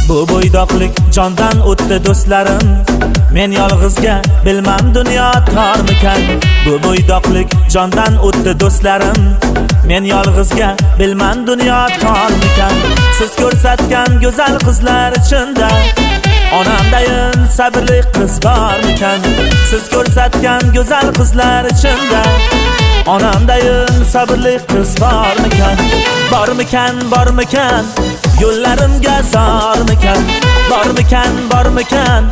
Bu bo'ydoqlik jondan o'tdi do'stlarim. Men yolg'izga bilmam dunyo tormikan. Bu bo'ydoqlik jondan o'tdi do'stlarim. Men yolg'izga bilmam dunyo tormikan. Siz ko'rsatgan go'zal qizlar ichida onamdayin sabrli qiz bormikan? Siz ko'rsatgan go'zal qizlar ichida onamdayin sabrli qiz bormikan? Bormikan, bormikan, yo'llarimga zormikan? Bormikan, bormikan,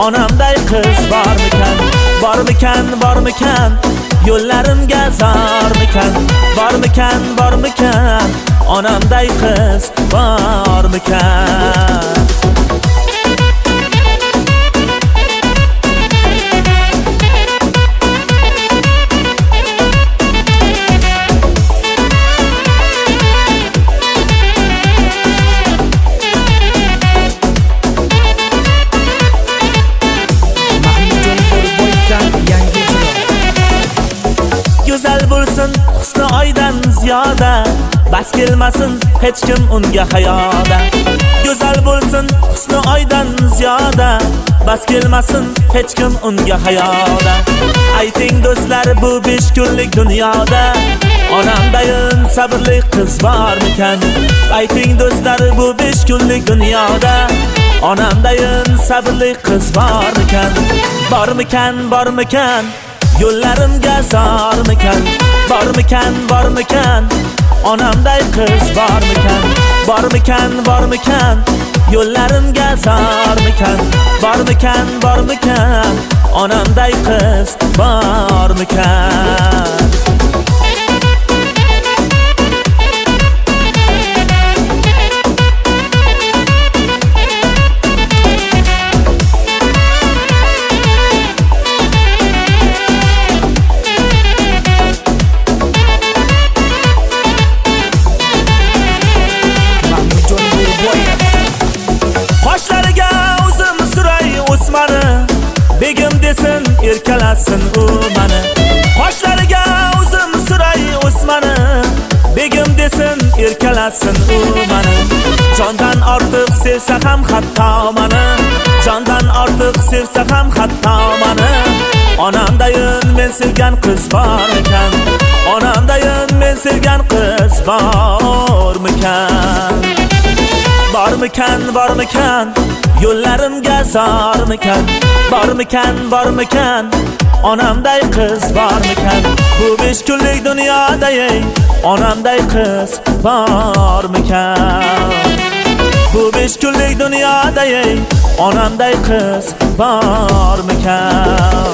onamday qiz bormikan? Bormikan, bormikan, yo'llarimga zormikan? Bormikan, bormikan, onamday qiz bormikan? Go'zal bo'lsin husni oydan ziyoda, bas kelmasin hech kim unga hayoda. Go'zal bo'lsin husni oydan ziyoda, bas kelmasin hech kim unga hayoda. Ayting do'stlar, bu 5 kunlik dunyoda onamdayin sabrli qiz bormikan? Ayting do'stlar, bu 5 kunlik dunyoda onamdayin sabrli qiz bormikan? Bormikan, bormikan, yo'llarimga zormikan? Bormikan, bormikan, onamday qiz bormikan? Bormikan, bormikan, yo'llarimga zormikan? Bormikan, bormikan, onamday qiz bormikan? Qoshlariga o'zim suray o'smani, begim desin erkalasin u mani. Qoshlariga o'zim suray o'smani, begim desin erkalasin u mani. Jondan ortiq sevsa ham hatto mani, jondan ortiq sevsa ham hatto mani. Onamdayin men sevgan qiz bormikan? Onamdayin men sevgan qiz bormikan? Bormikan, bormikan, yo'llarimga zormikan? Bormikan, bormikan, onamday qiz bormikan? Bu 5 kunlik dunyoda onamday qiz bormikan? Bu 5 kunlik dunyoda onamday qiz bormikan?